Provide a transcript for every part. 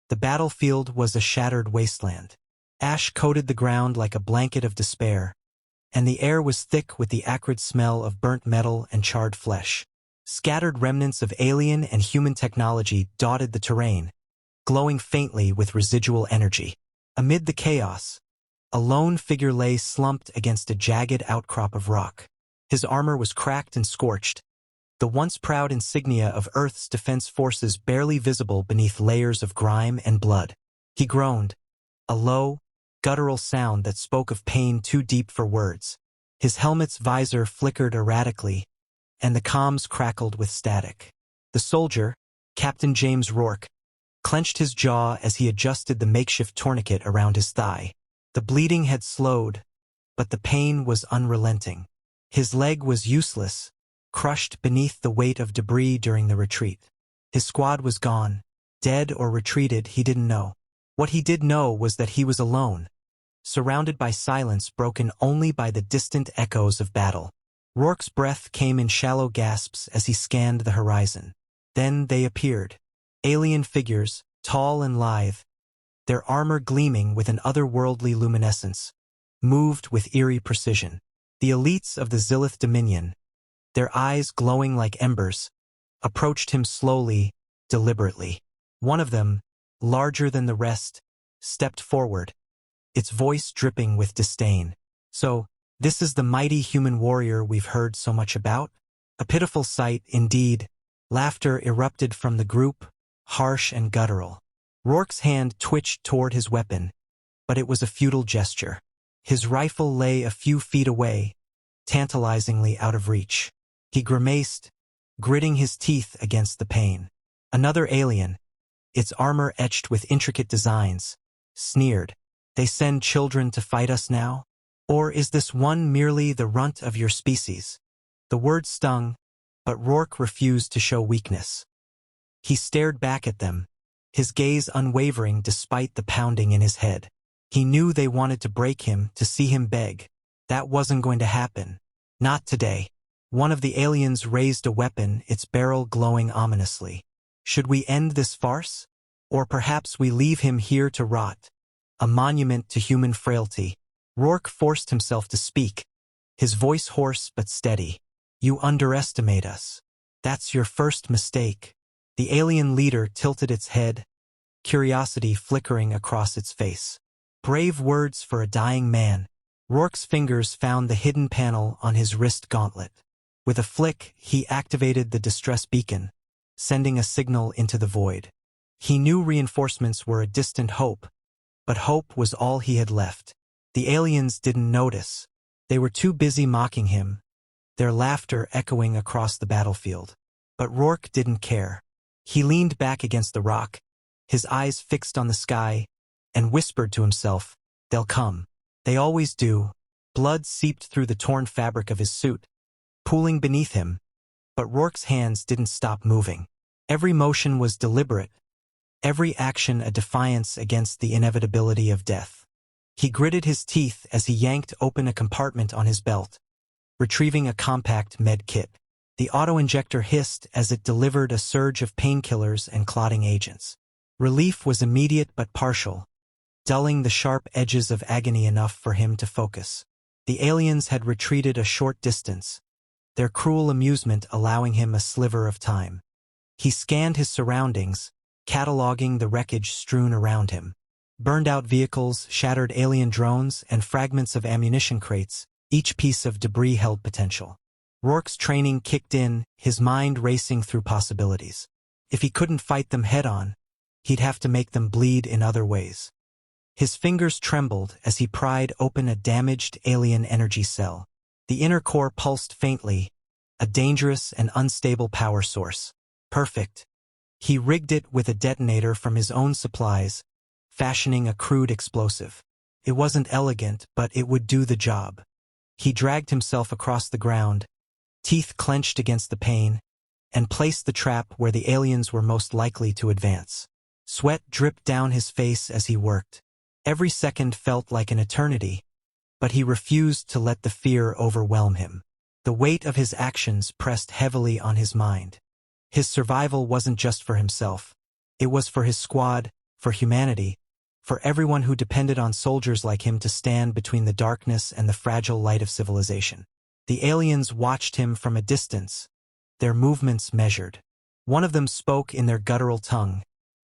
The battlefield was a shattered wasteland. Ash coated the ground like a blanket of despair, and the air was thick with the acrid smell of burnt metal and charred flesh. Scattered remnants of alien and human technology dotted the terrain, glowing faintly with residual energy. Amid the chaos, a lone figure lay slumped against a jagged outcrop of rock. His armor was cracked and scorched, the once proud insignia of Earth's defense forces barely visible beneath layers of grime and blood. He groaned, a low, guttural sound that spoke of pain too deep for words. His helmet's visor flickered erratically, and the comms crackled with static. The soldier, Captain James Rourke, clenched his jaw as he adjusted the makeshift tourniquet around his thigh. The bleeding had slowed, but the pain was unrelenting. His leg was useless, crushed beneath the weight of debris during the retreat. His squad was gone, dead or retreated, he didn't know. What he did know was that he was alone, surrounded by silence broken only by the distant echoes of battle. Rourke's breath came in shallow gasps as he scanned the horizon. Then they appeared. Alien figures, tall and lithe, their armor gleaming with an otherworldly luminescence, moved with eerie precision. The elites of the Zyllath Dominion, their eyes glowing like embers, approached him slowly, deliberately. One of them, larger than the rest, stepped forward, its voice dripping with disdain. "So, this is the mighty human warrior we've heard so much about?" A pitiful sight, indeed. Laughter erupted from the group, harsh and guttural. Rourke's hand twitched toward his weapon, but it was a futile gesture. His rifle lay a few feet away, tantalizingly out of reach. He grimaced, gritting his teeth against the pain. Another alien, its armor etched with intricate designs, sneered. "They send children to fight us now? Or is this one merely the runt of your species?" The word stung, but Rourke refused to show weakness. He stared back at them, his gaze unwavering despite the pounding in his head. He knew they wanted to break him, to see him beg. That wasn't going to happen. Not today. One of the aliens raised a weapon, its barrel glowing ominously. "Should we end this farce? Or perhaps we leave him here to rot, a monument to human frailty?" Rourke forced himself to speak, his voice hoarse but steady. "You underestimate us. That's your first mistake." The alien leader tilted its head, curiosity flickering across its face. Brave words for a dying man. Rourke's fingers found the hidden panel on his wrist gauntlet. With a flick, he activated the distress beacon, sending a signal into the void. He knew reinforcements were a distant hope, but hope was all he had left. The aliens didn't notice. They were too busy mocking him, their laughter echoing across the battlefield. But Rourke didn't care. He leaned back against the rock, his eyes fixed on the sky, and whispered to himself, "They'll come. They always do." Blood seeped through the torn fabric of his suit, pooling beneath him, but Rourke's hands didn't stop moving. Every motion was deliberate, every action a defiance against the inevitability of death. He gritted his teeth as he yanked open a compartment on his belt, retrieving a compact med kit. The auto-injector hissed as it delivered a surge of painkillers and clotting agents. Relief was immediate but partial, dulling the sharp edges of agony enough for him to focus. The aliens had retreated a short distance, their cruel amusement allowing him a sliver of time. He scanned his surroundings, cataloging the wreckage strewn around him. Burned-out vehicles, shattered alien drones, and fragments of ammunition crates, each piece of debris held potential. Rourke's training kicked in, his mind racing through possibilities. If he couldn't fight them head-on, he'd have to make them bleed in other ways. His fingers trembled as he pried open a damaged alien energy cell. The inner core pulsed faintly, a dangerous and unstable power source. Perfect. He rigged it with a detonator from his own supplies, fashioning a crude explosive. It wasn't elegant, but it would do the job. He dragged himself across the ground, teeth clenched against the pain, and placed the trap where the aliens were most likely to advance. Sweat dripped down his face as he worked. Every second felt like an eternity, but he refused to let the fear overwhelm him. The weight of his actions pressed heavily on his mind. His survival wasn't just for himself. It was for his squad, for humanity, for everyone who depended on soldiers like him to stand between the darkness and the fragile light of civilization. The aliens watched him from a distance, their movements measured. One of them spoke in their guttural tongue,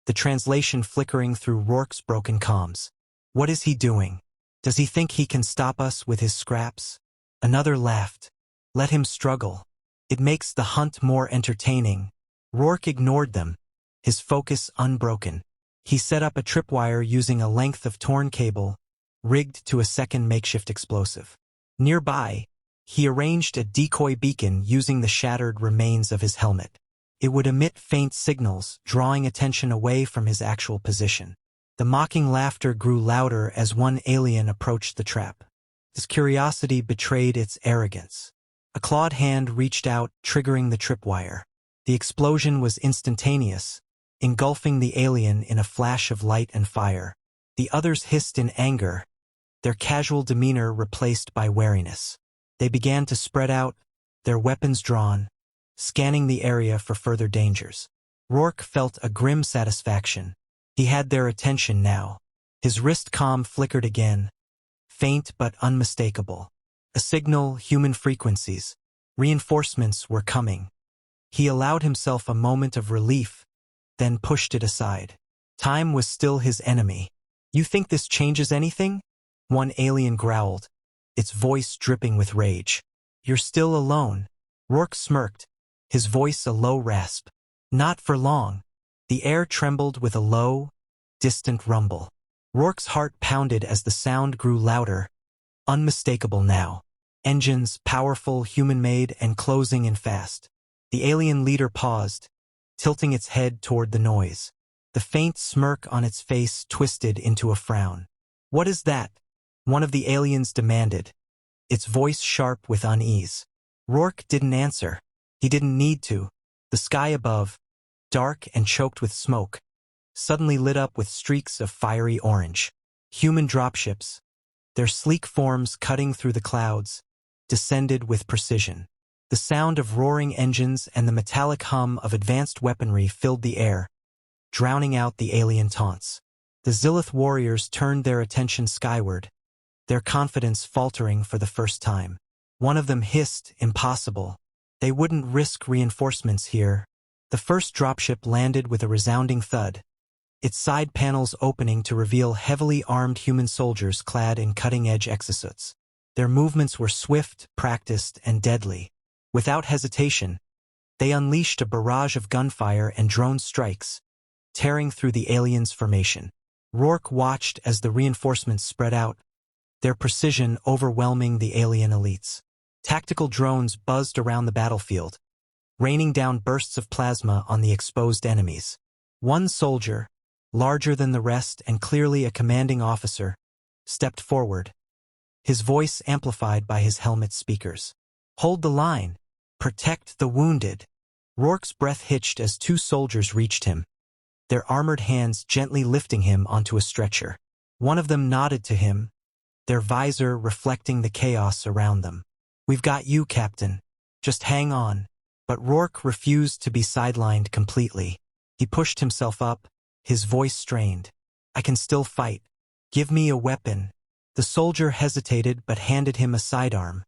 the translation flickering through Rourke's broken comms. What is he doing? Does he think he can stop us with his scraps? Another laughed. Let him struggle. It makes the hunt more entertaining. Rourke ignored them, his focus unbroken. He set up a tripwire using a length of torn cable, rigged to a second makeshift explosive. Nearby, he arranged a decoy beacon using the shattered remains of his helmet. It would emit faint signals, drawing attention away from his actual position. The mocking laughter grew louder as one alien approached the trap. His curiosity betrayed its arrogance. A clawed hand reached out, triggering the tripwire. The explosion was instantaneous, engulfing the alien in a flash of light and fire. The others hissed in anger, their casual demeanor replaced by wariness. They began to spread out, their weapons drawn, scanning the area for further dangers. Rourke felt a grim satisfaction. He had their attention now. His wrist comm flickered again, faint but unmistakable. A signal, human frequencies. Reinforcements were coming. He allowed himself a moment of relief, then pushed it aside. Time was still his enemy. You think this changes anything? One alien growled, its voice dripping with rage. You're still alone. Rourke smirked, his voice a low rasp. Not for long. The air trembled with a low, distant rumble. Rourke's heart pounded as the sound grew louder, unmistakable now. Engines, powerful, human-made, and closing in fast. The alien leader paused, tilting its head toward the noise. The faint smirk on its face twisted into a frown. What is that? One of the aliens demanded, its voice sharp with unease. Rourke didn't answer. He didn't need to. The sky above, dark and choked with smoke, suddenly lit up with streaks of fiery orange. Human dropships, their sleek forms cutting through the clouds, descended with precision. The sound of roaring engines and the metallic hum of advanced weaponry filled the air, drowning out the alien taunts. The Zyllath warriors turned their attention skyward, their confidence faltering for the first time. One of them hissed, impossible. They wouldn't risk reinforcements here. The first dropship landed with a resounding thud, its side panels opening to reveal heavily armed human soldiers clad in cutting-edge exosuits. Their movements were swift, practiced, and deadly. Without hesitation, they unleashed a barrage of gunfire and drone strikes, tearing through the aliens' formation. Rourke watched as the reinforcements spread out, their precision overwhelming the alien elites. Tactical drones buzzed around the battlefield, raining down bursts of plasma on the exposed enemies. One soldier, larger than the rest and clearly a commanding officer, stepped forward, his voice amplified by his helmet speakers. Hold the line. Protect the wounded. Rourke's breath hitched as two soldiers reached him, their armored hands gently lifting him onto a stretcher. One of them nodded to him, their visor reflecting the chaos around them. We've got you, Captain. Just hang on. But Rourke refused to be sidelined completely. He pushed himself up, his voice strained. I can still fight. Give me a weapon. The soldier hesitated but handed him a sidearm,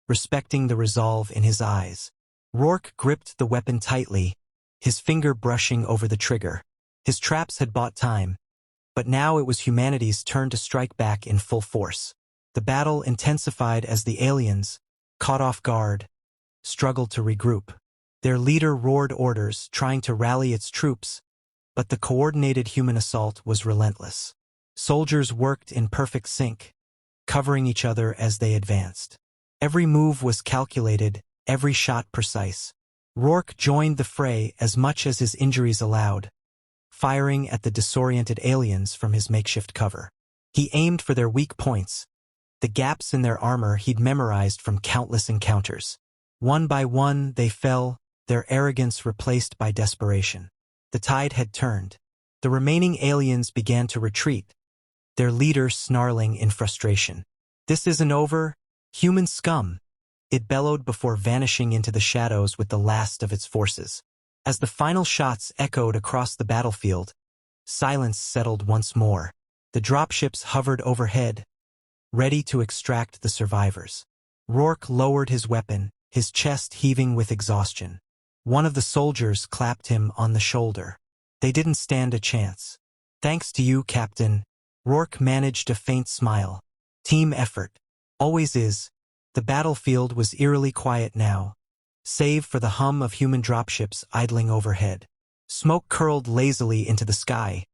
respecting the resolve in his eyes. Rourke gripped the weapon tightly, his finger brushing over the trigger. His traps had bought time, but now it was humanity's turn to strike back in full force. The battle intensified as the aliens, caught off guard, struggled to regroup. Their leader roared orders, trying to rally its troops, but the coordinated human assault was relentless. Soldiers worked in perfect sync, covering each other as they advanced. Every move was calculated, every shot precise. Rourke joined the fray as much as his injuries allowed, firing at the disoriented aliens from his makeshift cover. He aimed for their weak points, the gaps in their armor he'd memorized from countless encounters. One by one they fell, their arrogance replaced by desperation. The tide had turned. The remaining aliens began to retreat, their leader snarling in frustration. This isn't over, human scum. It bellowed before vanishing into the shadows with the last of its forces. As the final shots echoed across the battlefield, Silence settled once more. The dropships hovered overhead, ready to extract the survivors. Rourke lowered his weapon, his chest heaving with exhaustion. One of the soldiers clapped him on the shoulder. They didn't stand a chance. "Thanks to you, Captain." Rourke managed a faint smile. "Team effort. Always is." The battlefield was eerily quiet now, save for the hum of human dropships idling overhead. Smoke curled lazily into the sky,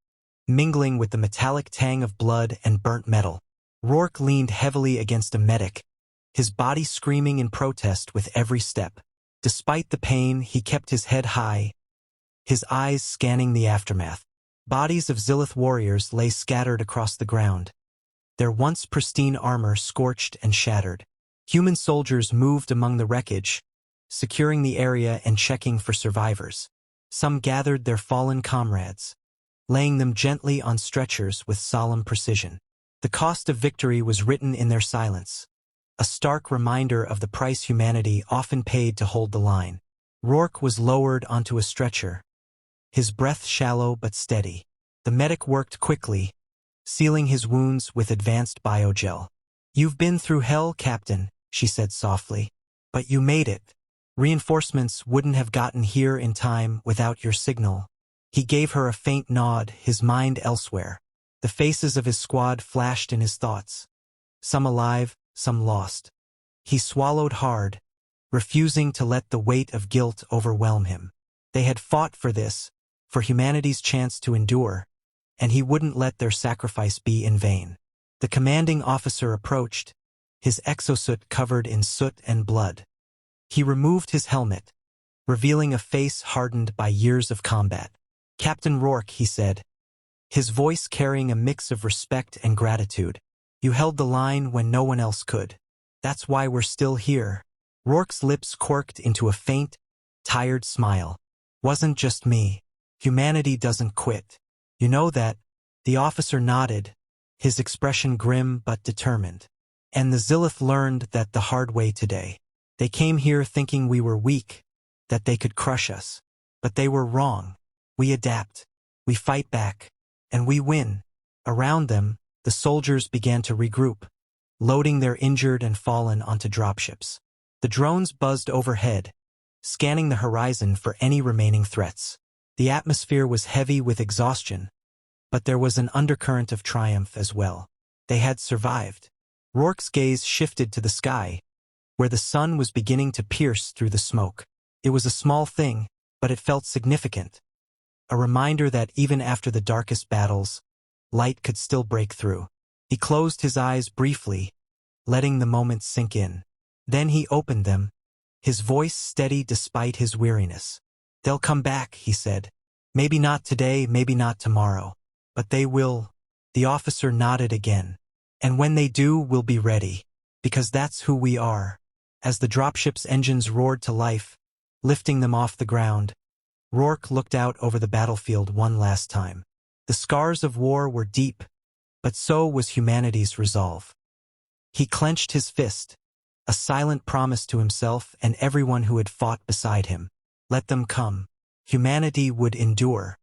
mingling with the metallic tang of blood and burnt metal. Rourke leaned heavily against a medic, his body screaming in protest with every step. Despite the pain, he kept his head high, his eyes scanning the aftermath. Bodies of Zyllath warriors lay scattered across the ground, their once pristine armor scorched and shattered. Human soldiers moved among the wreckage, securing the area and checking for survivors. Some gathered their fallen comrades, laying them gently on stretchers with solemn precision. The cost of victory was written in their silence, a stark reminder of the price humanity often paid to hold the line. Rourke was lowered onto a stretcher, his breath shallow but steady. The medic worked quickly, sealing his wounds with advanced biogel. "You've been through hell, Captain," she said softly. "But you made it. Reinforcements wouldn't have gotten here in time without your signal." He gave her a faint nod, his mind elsewhere. The faces of his squad flashed in his thoughts. Some alive, some lost. He swallowed hard, refusing to let the weight of guilt overwhelm him. They had fought for this, for humanity's chance to endure, and he wouldn't let their sacrifice be in vain. The commanding officer approached, his exosuit covered in soot and blood. He removed his helmet, revealing a face hardened by years of combat. "Captain Rourke," he said, his voice carrying a mix of respect and gratitude. "You held the line when no one else could. That's why we're still here." Rourke's lips quirked into a faint, tired smile. "Wasn't just me. Humanity doesn't quit. You know that?" The officer nodded, his expression grim but determined. "And the Zyllath learned that the hard way today. They came here thinking we were weak, that they could crush us. But they were wrong. We adapt. We fight back. And we win." Around them, the soldiers began to regroup, loading their injured and fallen onto dropships. The drones buzzed overhead, scanning the horizon for any remaining threats. The atmosphere was heavy with exhaustion, but there was an undercurrent of triumph as well. They had survived. Rourke's gaze shifted to the sky, where the sun was beginning to pierce through the smoke. It was a small thing, but it felt significant. A reminder that even after the darkest battles, light could still break through. He closed his eyes briefly, letting the moment sink in. Then he opened them, his voice steady despite his weariness. "They'll come back," he said. "Maybe not today, maybe not tomorrow. But they will." The officer nodded again. "And when they do, we'll be ready. Because that's who we are." As the dropship's engines roared to life, lifting them off the ground, Rourke looked out over the battlefield one last time. The scars of war were deep, but so was humanity's resolve. He clenched his fist, a silent promise to himself and everyone who had fought beside him. Let them come. Humanity would endure.